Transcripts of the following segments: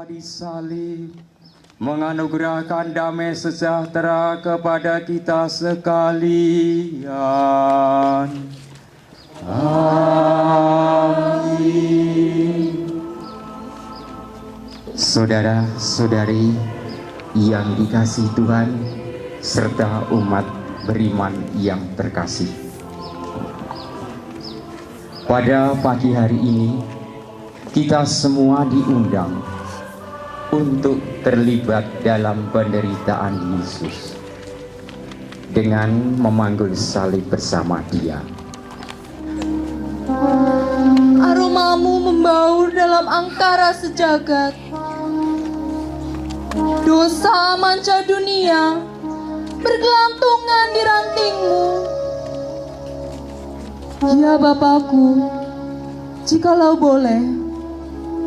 telah disalib, menganugerahkan damai sejahtera kepada kita sekalian. Amin. Saudara-saudari yang dikasihi Tuhan, serta umat beriman yang terkasih. Pada pagi hari ini, kita semua diundang untuk terlibat dalam penderitaan Yesus dengan memanggul salib bersama Dia. Aromamu membaur dalam angkara sejagat. Dosa manca dunia bergelantungan di rantingmu. Ya Bapakku, jikalau boleh,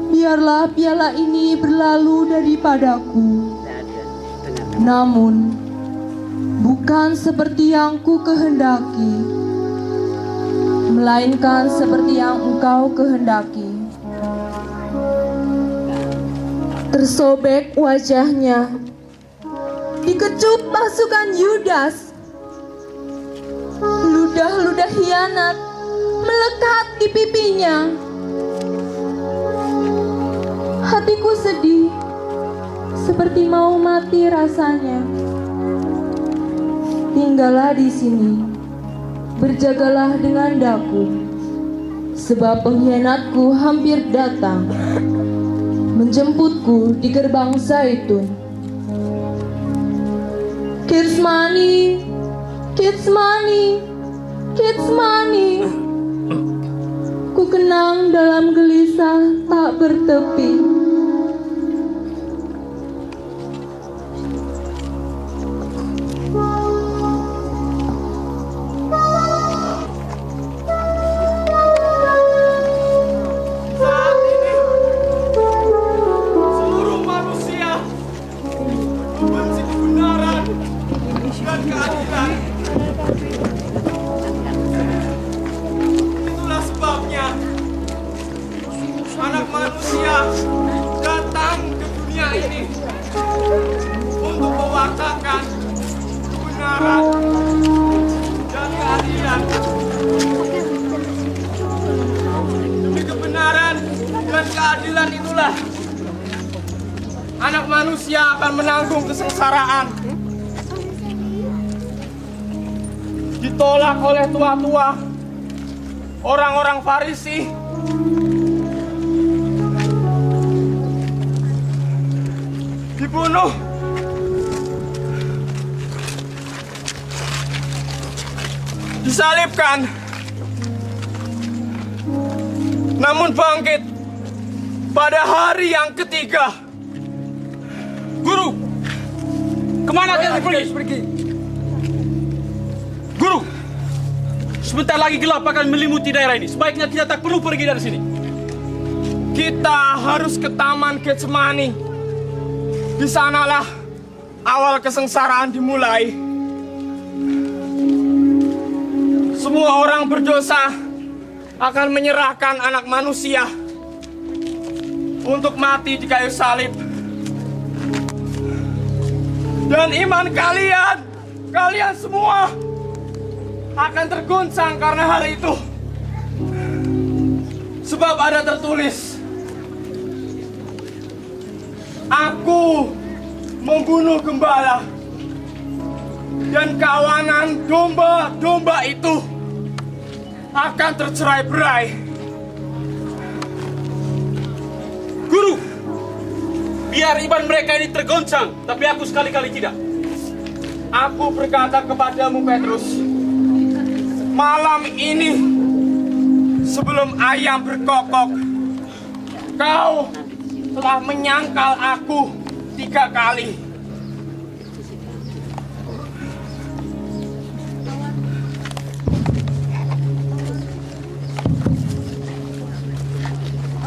biarlah piala ini berlalu daripadaku. Namun, bukan seperti yang ku kehendaki, melainkan seperti yang Engkau kehendaki. Tersobek wajahnya, dikecup pasukan Yudas. Ludah-ludah hianat melekat di pipinya. Hatiku sedih, seperti mau mati rasanya. Tinggallah di sini, berjagalah dengan daku, sebab pengkhianatku hampir datang, menjemputku di gerbang Zaitun. Getsmani, Getsmani, Getsmani. Ku kenang dalam gelisah tak bertepi. Itulah sebabnya Anak Manusia datang ke dunia ini untuk mewartakan kebenaran dan keadilan. Demi kebenaran dan keadilan itulah Anak Manusia akan menanggung kesengsaraan, ditolak oleh tua-tua, orang-orang Farisi, dibunuh, disalibkan, namun bangkit pada hari yang ketiga. Guru, kemana kita pergi? Guru, sebentar lagi gelap akan melimuti daerah ini. Sebaiknya kita tak perlu pergi dari sini. Kita harus ke Taman Getsemani. Di sanalah awal kesengsaraan dimulai. Semua orang berdosa akan menyerahkan Anak Manusia untuk mati di kayu salib. Dan iman kalian semua akan terguncang karena hal itu. Sebab ada tertulis, Aku membunuh gembala, dan kawanan domba-domba itu akan tercerai-berai. Guru, biar iman mereka ini tergoncang, tapi aku sekali-kali tidak. Aku berkata kepadamu, Petrus, malam ini sebelum ayam berkokok, kau telah menyangkal aku 3 kali.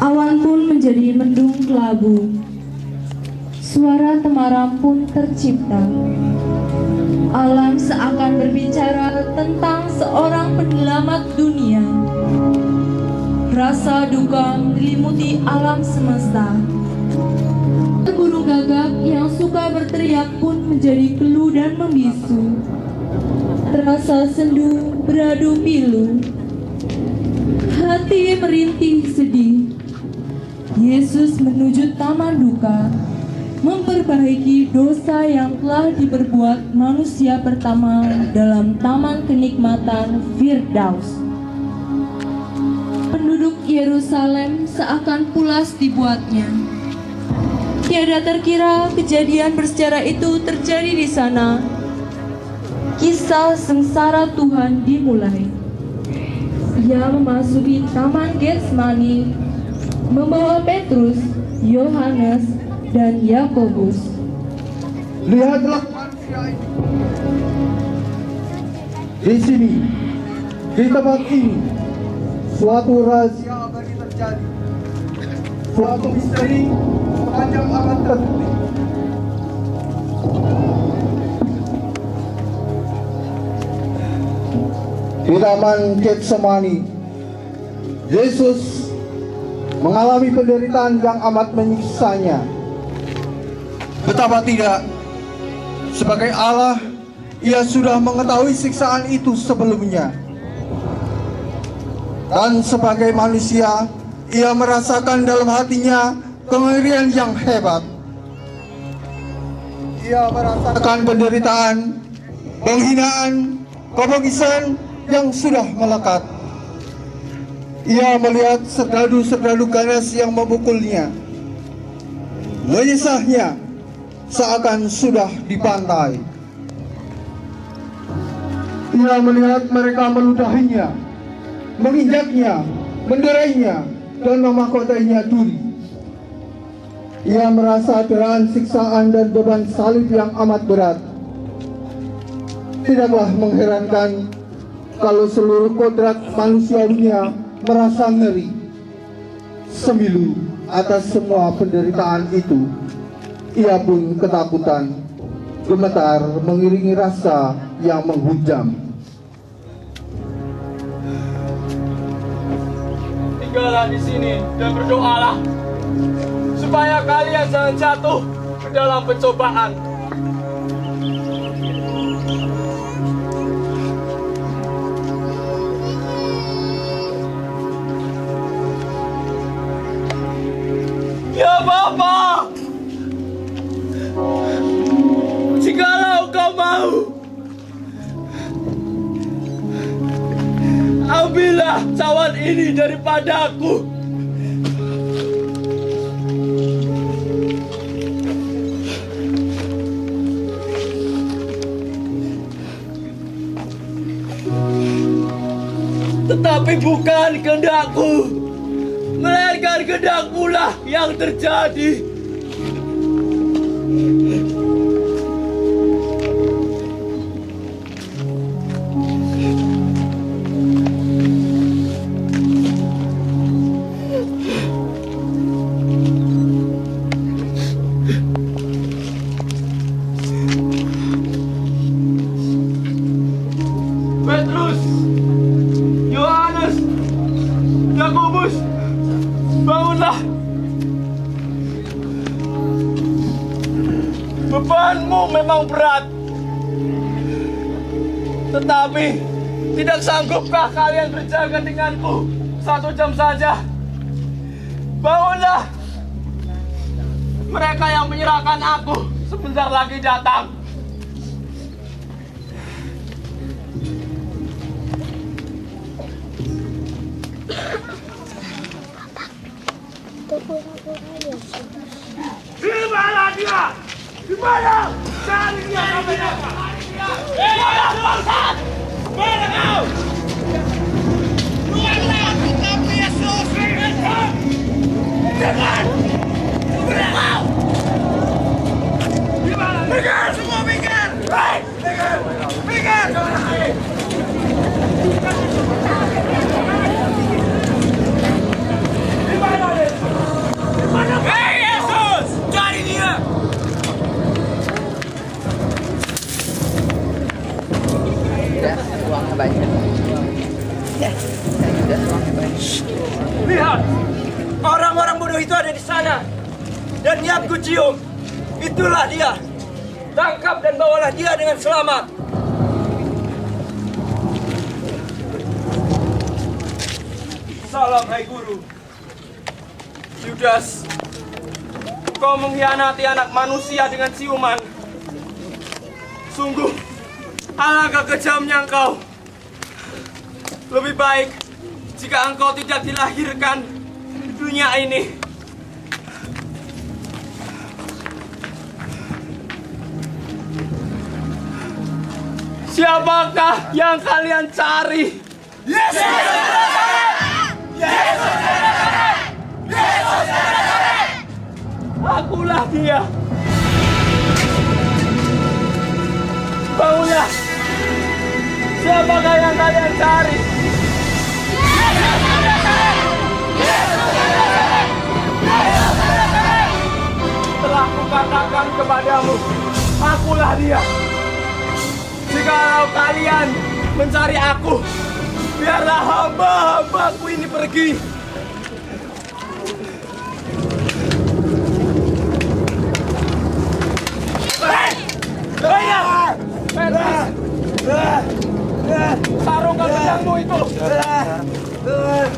Awan pun menjadi mendung kelabu. Suara temaram pun tercipta. Alam seakan berbicara tentang seorang penyelamat dunia. Rasa duka menyelimuti alam semesta. suka berteriak pun menjadi keluh dan membisu. Terasa sendu beradu pilu. Hati merintih sedih. Yesus menuju taman duka, memperbaiki dosa yang telah diperbuat manusia pertama dalam taman kenikmatan Firdaus. Penduduk Yerusalem seakan pulas dibuatnya. Tiada terkira kejadian bersejarah itu terjadi di sana. Kisah sengsara Tuhan dimulai. Ia memasuki taman Getsemani, membawa Petrus, Yohanes, dan Yakobus. Lihatlah manusia ini. Di sini, di tempat ini, suatu rahasia abadi terjadi. Suatu misteri sepanjang abad tertutup. Di taman Getsemani, Yesus mengalami penderitaan yang amat menyiksanya. Betapa tidak, sebagai Allah, Ia sudah mengetahui siksaan itu sebelumnya. Dan sebagai manusia, Ia merasakan dalam hatinya kengerian yang hebat. Ia merasakan penderitaan, penghinaan, kebengisan yang sudah melekat. Ia melihat serdadu-serdadu ganas yang memukulnya. Menyesahnya seakan sudah dibantai. Ia melihat mereka meludahinya, menginjaknya, menderainya, dan memahkotainya duri. Ia merasa deraan siksaan dan beban salib yang amat berat. Tidaklah mengherankan kalau seluruh kodrat manusiawinya merasa ngeri, semilu atas semua penderitaan itu. Ia pun ketakutan, gemetar mengiringi rasa yang menghujam. Tinggallah di sini dan berdoalah supaya kalian jangan jatuh ke dalam pencobaan. Ya Bapa, jikalau Kau mau, ambillah cawan ini daripadaku. Tetapi bukan kehendakku, melainkan kehendak-Mu lah yang terjadi. Petrus, Yohanes, Yakobus, bangunlah. Bebanmu memang berat, tetapi tidak sanggupkah kalian berjaga denganku 1 jam saja? Bangunlah. Mereka yang menyerahkan aku sebentar lagi datang. Di mana dia? Di mana? Cari dia sampai dapat. Mana bangsat? Mana kau? Keluarlah kamu Yesus! Jangan! Keluar! Di mana? Minggir! Semua minggir! Hei! Minggir! Minggir! Di mana dia? Di mana? Hei Yesus! Cari dia! Uangnya banyak. Lihat, orang-orang bodoh itu ada di sana, dan niatku cium. Itulah dia. Tangkap dan bawalah dia dengan selamat. Salam, hai guru. Yudas, kau mengkhianati anak manusia dengan siuman. Sungguh, alangkah kejamnya engkau. Lebih baik jika engkau tidak dilahirkan di dunia ini. Siapakah yang kalian cari? Yesus! Yesus! Yesus! Akulah dia. Bangunlah. Siapakah yang kalian cari? Telah kukatakan kepadamu, akulah dia. Jikalau kalian mencari aku, biarlah hamba-hambaku ini pergi. Sarungkan pedangmu itu.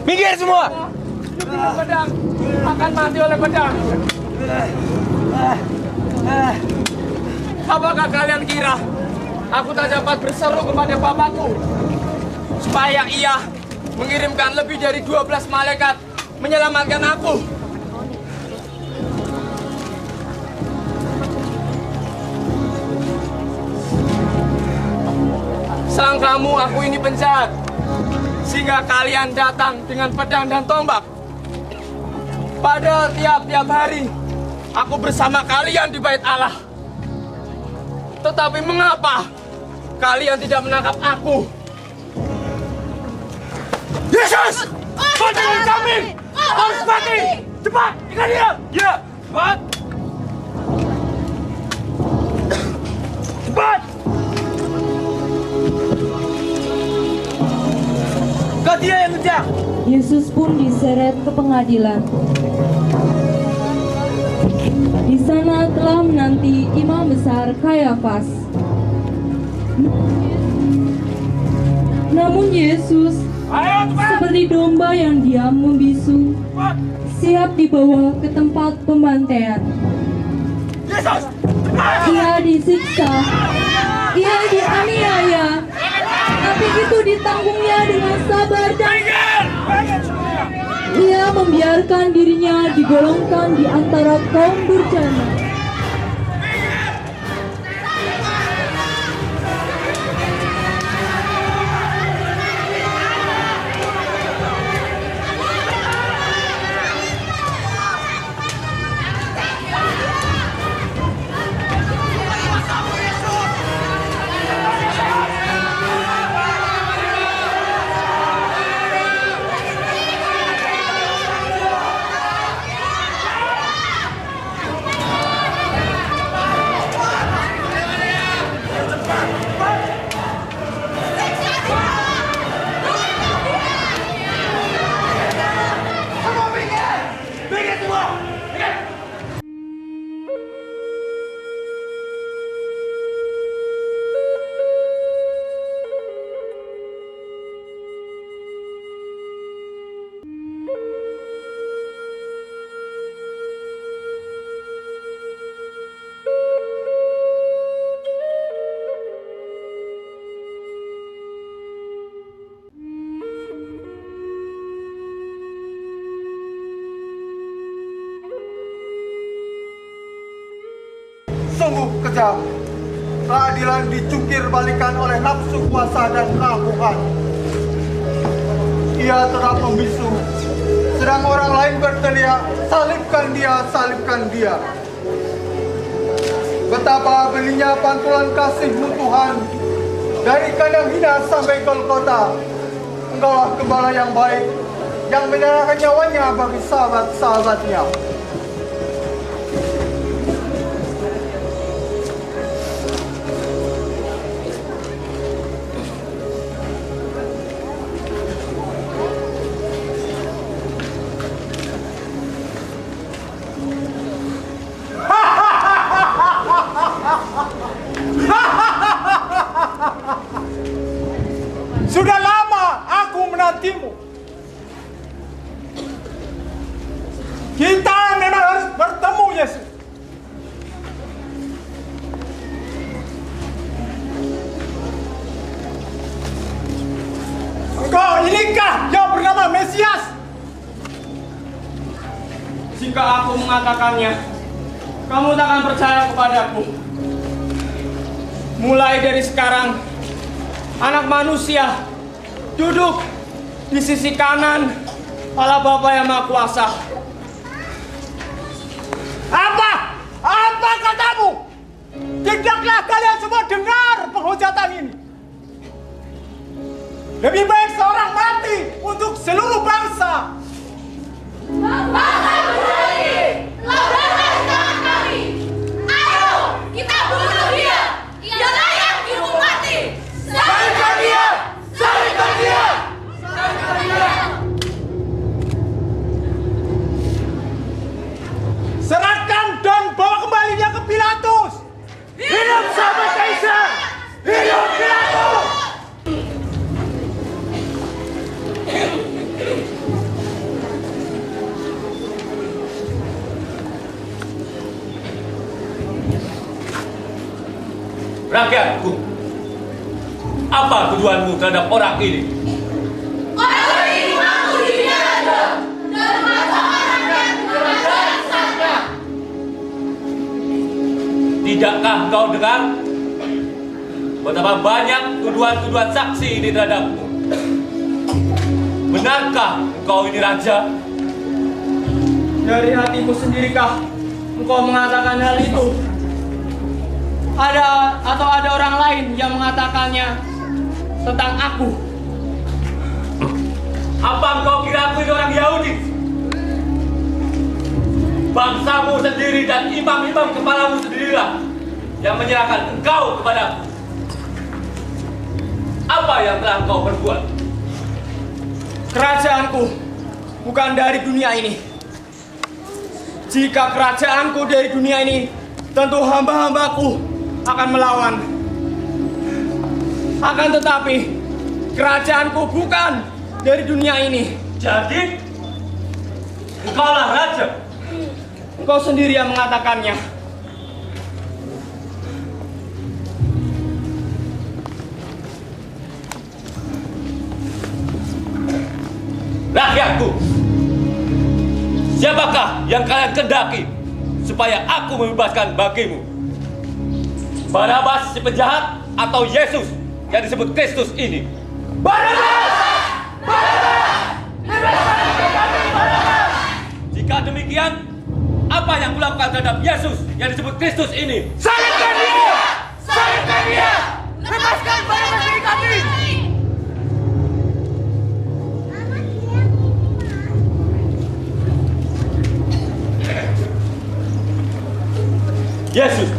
Minggir semua. Dengan pedang akan mati oleh pedang. Apakah kalian kira aku tak dapat berseru kepada Bapakku supaya ia mengirimkan lebih dari 12 malaikat menyelamatkan aku? Sangkamu aku ini penjahat, sehingga kalian datang dengan pedang dan tombak. Padahal tiap-tiap hari aku bersama kalian di bait Allah. Tetapi mengapa kalian tidak menangkap aku? Yesus! Mati kami! Harus mati! Cepat! Ikat dia! Ya! Cepat! Cepat! Kau dia yang ngejar! Yesus pun diseret ke pengadilan. Di sana telah menanti imam besar Kayafas. Namun Yesus seperti domba yang diam membisu, siap dibawa ke tempat pembantaian. Ia disiksa, ia dianiaya, tapi itu ditanggungnya dengan sabar dan ia membiarkan dirinya digolongkan di antara kaum durjana. Sungguh kejam. Keadilan dicungkir balikan oleh nafsu kuasa dan keangkuhan. Ia tetap membisu, sedang orang lain berteriak, salibkan dia, salibkan dia. Betapa belinya pantulan kasih-Mu Tuhan, dari kandang hina sampai Golgota. Engkaulah gembala yang baik, yang menyerahkan nyawanya bagi sahabat-sahabatnya. mengatakannya, kamu tak akan percaya kepadaku. Mulai dari sekarang, Anak Manusia duduk di sisi kanan Allah Bapa yang Maha Kuasa. Apa katamu? Tidaklah kalian semua dengar penghujatan ini. Lebih baik seorang mati untuk seluruh bangsa. Bangsa berlari, lawanlah tangan kami. Ayo, kita bunuh dia. Dia layak dihukum mati. Salibkan dia! Salibkan dia! Salibkan dia. Serahkan dan bawa kembali dia ke Pilatus. Hidup sahabat Kaisar! Hidup Pilatus! Rakyatku, apa tujuanmu terhadap orang ini? Orang ini mengaku dirinya raja dan memasakkan rakyat dengan darah sangka. Tidakkah kau dengar betapa banyak tuduhan-tuduhan saksi ini terhadapmu? Benarkah engkau ini raja? Dari hatimu sendirikah engkau mengatakan hal itu? Ada orang lain yang mengatakannya tentang aku? Apa engkau kira aku ini orang Yahudi? Bangsamu sendiri dan imam-imam kepalamu sendirilah yang menyerahkan engkau kepadaku. Apa yang telah engkau perbuat? Kerajaanku bukan dari dunia ini. Jika kerajaanku dari dunia ini, tentu hamba-hambaku akan melawan. Akan tetapi, kerajaanku bukan dari dunia ini. Jadi, engkaulah raja. Engkau sendiri yang mengatakannya. Rakyatku, siapakah yang kalian kendaki supaya aku membebaskan bagimu? Barabas si penjahat atau Yesus yang disebut Kristus ini? Barabas! Barabas! Bebaskan kami, Barabas! Jika demikian, apa yang kulakukan terhadap Yesus yang disebut Kristus ini? Salibkan dia! Salibkan dia! Bebaskan Barabas dari kami! Yesus,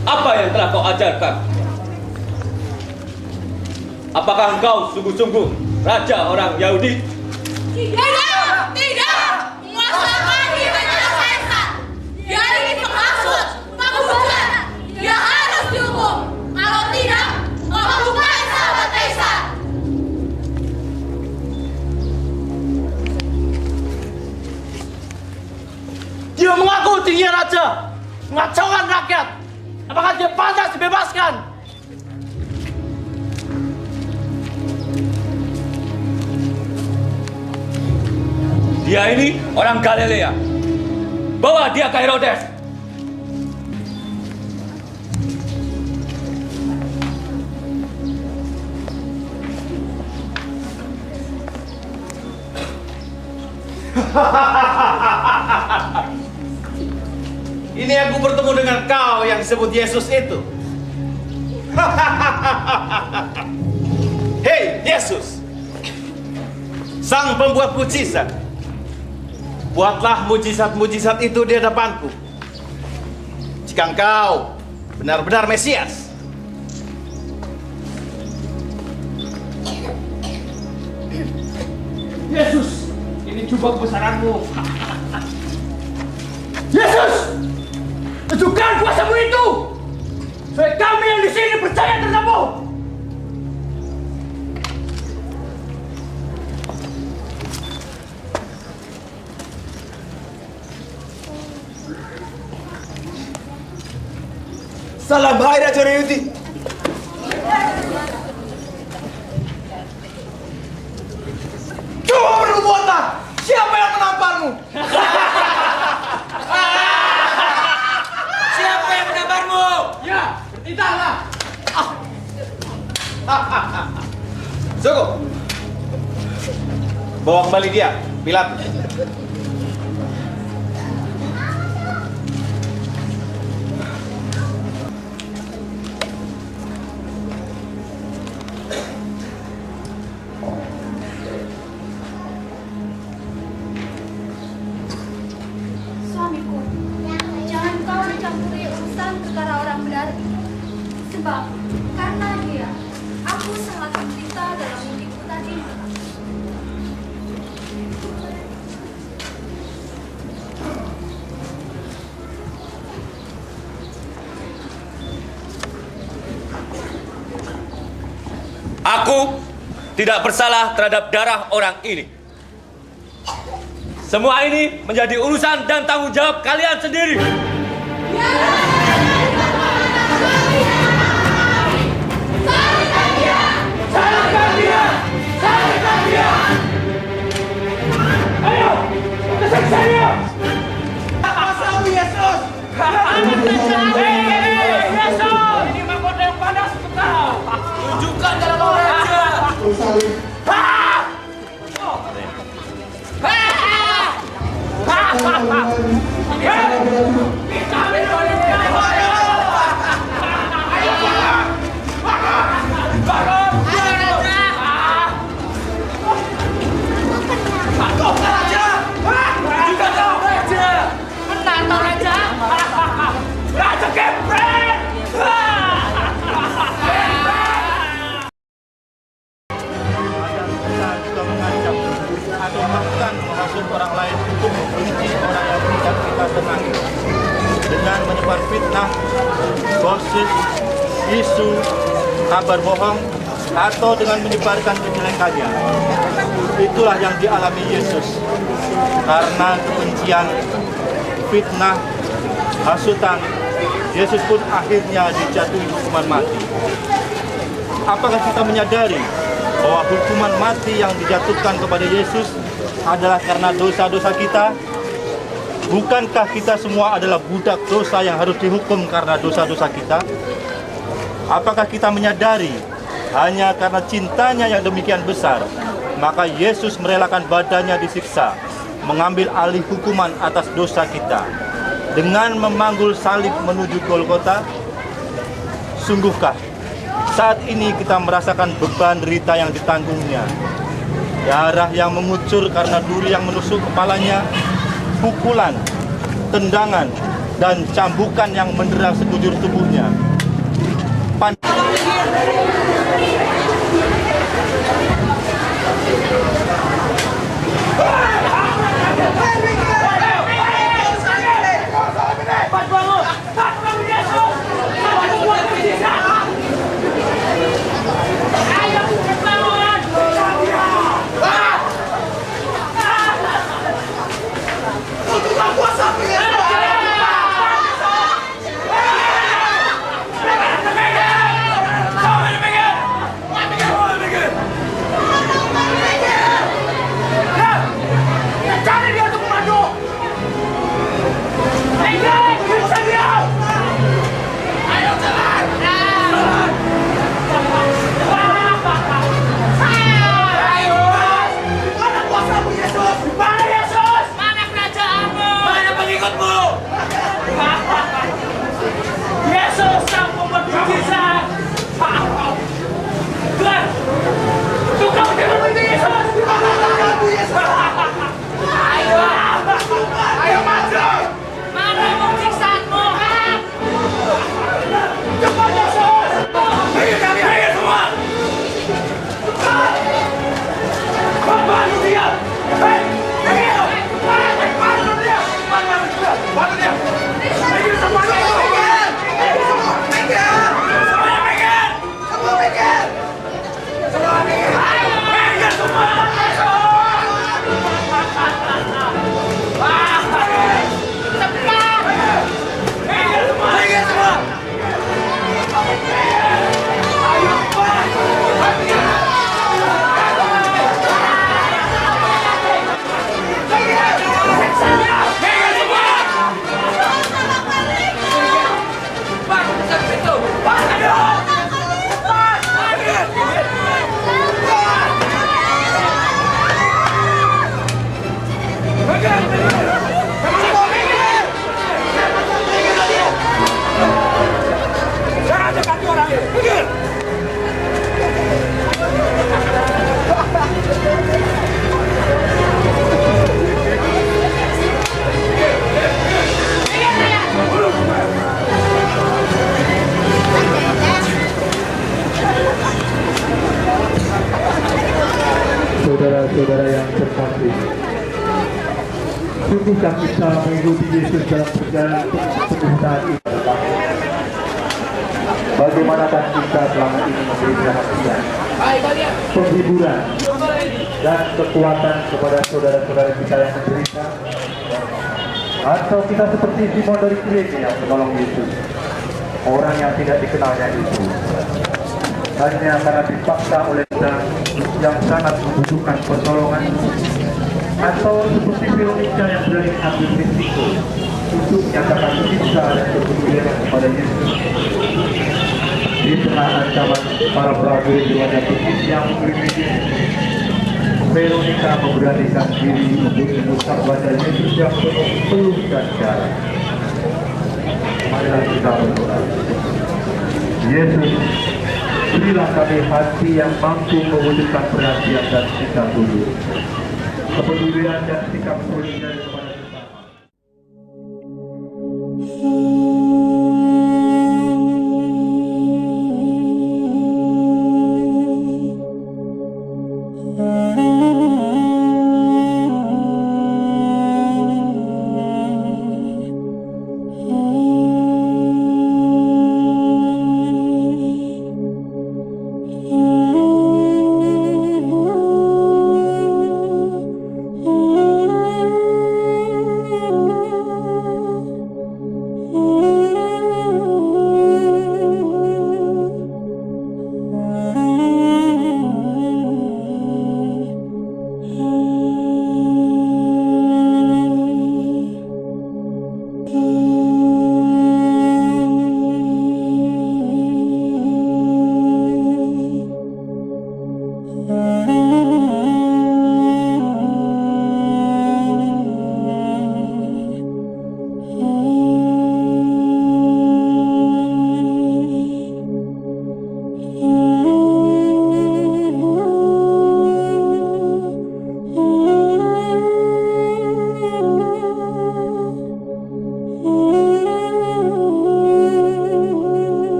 apa yang telah kau ajarkan? Apakah engkau sungguh-sungguh raja orang Yahudi? Tidak, tidak. Menguasakan hidup Kaisar. Dia ini penghasut, penghujan. Dia harus dihukum. Kalau tidak, kau bukan sahabat Kaisar. Dia mengaku dirinya raja, mengacaukan rakyat. Apakah dia pantas dibebaskan? Dia ini orang Galilea. Bawa dia ke Herodes. Ini aku bertemu dengan kau yang disebut Yesus itu. Hei Yesus, sang pembuat mujizat, buatlah mujizat-mujizat itu di hadapanku. Jika engkau benar-benar Mesias. Yesus, ini jubah kebesaranmu. Yesus, tunjukkan kuasamu itu, supaya kami yang di sini percaya terhadapmu. Salam hai Raja Yahudi. Coba berbuatlah. Siapa yang menamparmu? Bawa kembali dia, Pilatus. Suamiku, jangan kau mencampuri urusan perkara orang benar. Sebab karena dia, aku sangat menderita dalam hidupku tadi. Aku tidak bersalah terhadap darah orang ini. Semua ini menjadi urusan dan tanggung jawab kalian sendiri. Salahkan dia! Ayo, kesiksa dia! Pasal Yesus! Anak Yesus! Ini mahkota yang panas untuk kau. Tunjukkan dalam raja. Atau bahkan menghasut orang lain untuk membenci orang yang tidak kita senangi dengan menyebar fitnah, gosip, isu, kabar bohong, atau dengan menyebarkan kejelekannya. Itulah yang dialami Yesus karena kebencian, fitnah, hasutan. Yesus pun akhirnya dijatuhi hukuman mati. Apakah kita menyadari bahwa hukuman mati yang dijatuhkan kepada Yesus adalah karena dosa-dosa kita? Bukankah kita semua adalah budak dosa yang harus dihukum karena dosa-dosa kita? Apakah kita menyadari hanya karena cintanya yang demikian besar, maka Yesus merelakan badannya disiksa, mengambil alih hukuman atas dosa kita, dengan memanggul salib menuju Golgota? Sungguhkah saat ini kita merasakan beban derita yang ditanggungnya, darah yang mengucur karena duri yang menusuk kepalanya, pukulan, tendangan, dan cambukan yang mendera sekujur tubuhnya? Sudahkah kita mengikuti Yesus dalam perjalanan penderitaan ini? Bagaimanakah kita selama ini memberi perhatian, penghiburan, dan kekuatan kepada saudara-saudara kita yang menderita? Atau kita seperti Simon dari Kirene yang menolong Yesus, orang yang tidak dikenalnya itu, hanya karena dipaksa oleh kita yang sangat membutuhkan pertolongan? Atau seperti Veronica yang berani ambil risiko untuk menyatakan cinta dan kepedulian kepada Yesus di tengah ancaman para prajurit Belanda yang mengelilingi Yesus? Veronica memberanikan diri untuk menusuk wajah Yesus yang penuh peluh dan darah. Marilah kita berdoa. Yesus, berilah kami hati yang mampu mewujudkan perhatian dan cinta tulus, kepedulian dan sikap solidar kepada sesama.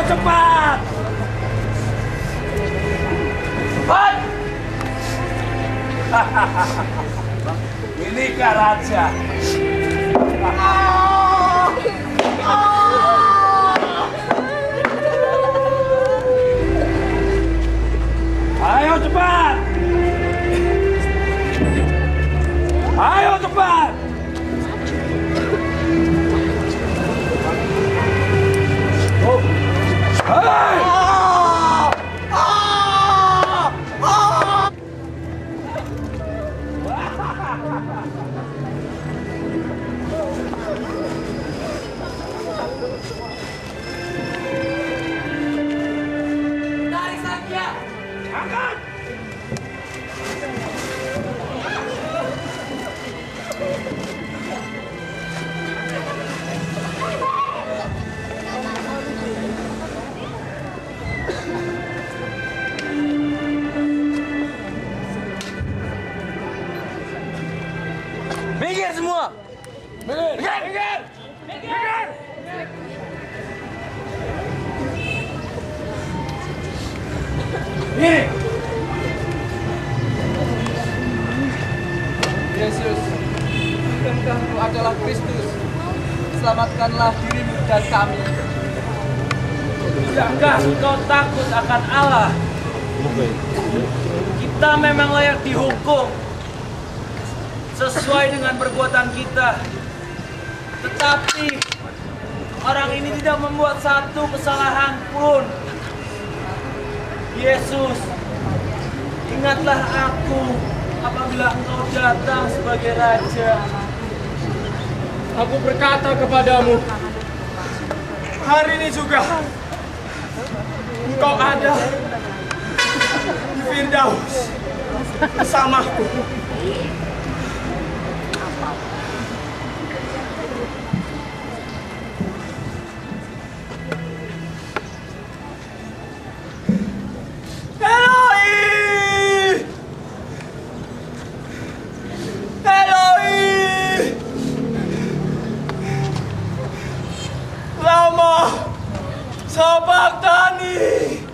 cepat! Cepat! Inikah raja? Ayo cepat! Ayo cepat! Oh. Minggir semua! Minggir! Yesus, bukankah Engkau adalah Kristus? Selamatkanlah dirimu dan kami. Tidakkah engkau takut akan Allah? Kita memang layak dihukum sesuai dengan perbuatan kita. Tetapi orang ini tidak membuat satu kesalahan pun. Yesus, ingatlah aku apabila Engkau datang sebagai Raja. Aku berkata kepadamu, hari ini juga Engkau ada di Firdaus bersamaku. Sabachthani.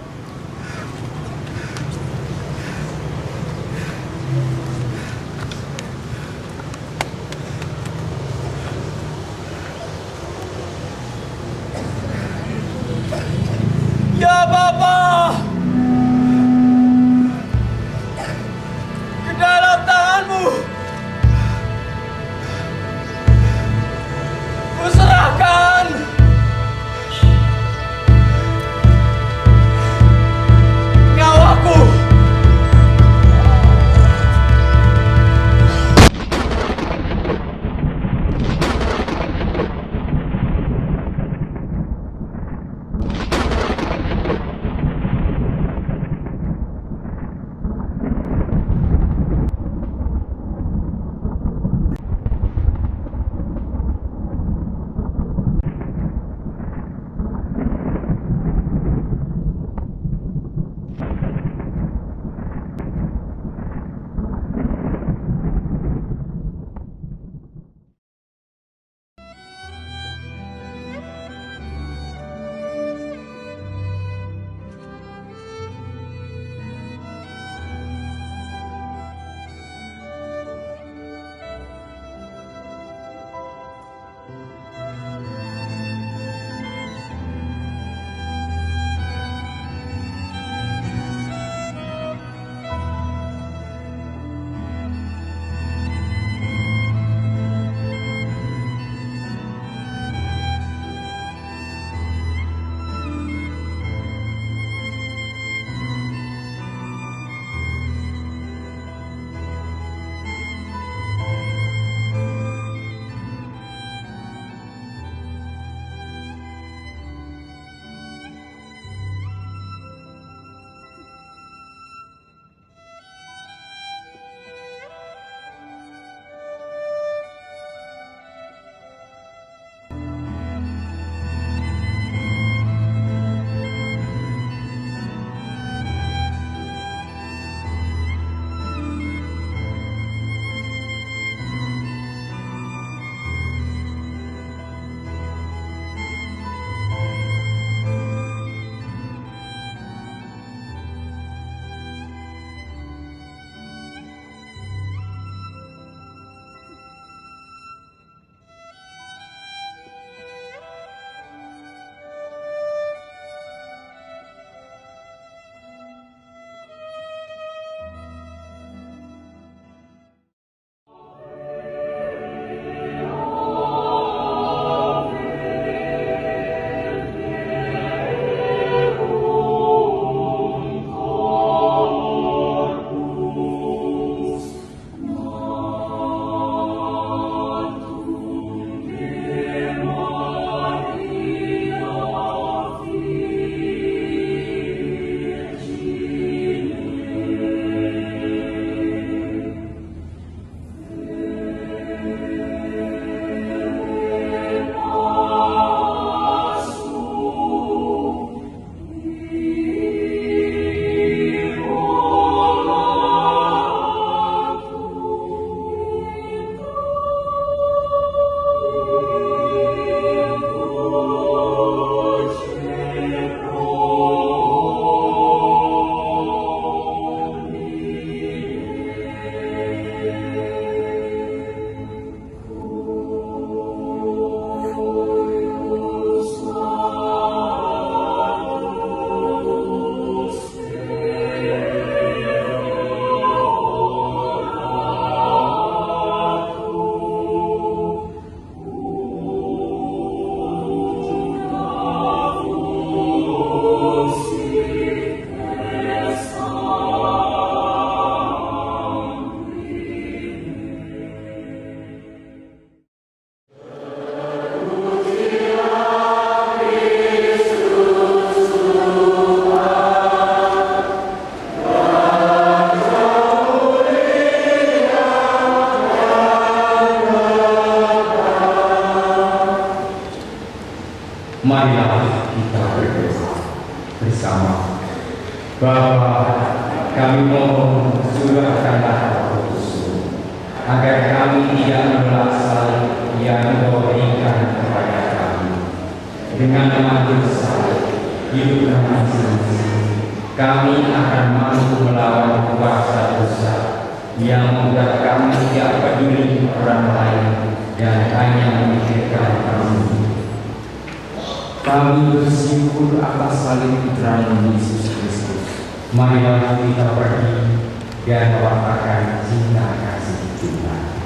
kami mohon curahkanlah Roh Kudus agar kami tidak menolak salib yang Engkau berikan kepada kami. Dengan mati salib hidup masing-masing, kami akan mampu melawan kuasa dosa yang membuat kami tidak peduli orang lain dan hanya memikirkan kami. Kami bersyukur atas salib putra-Mu Yesus Kristus. Marilah kita pergi dan mewartakan cinta kasih Tuhan.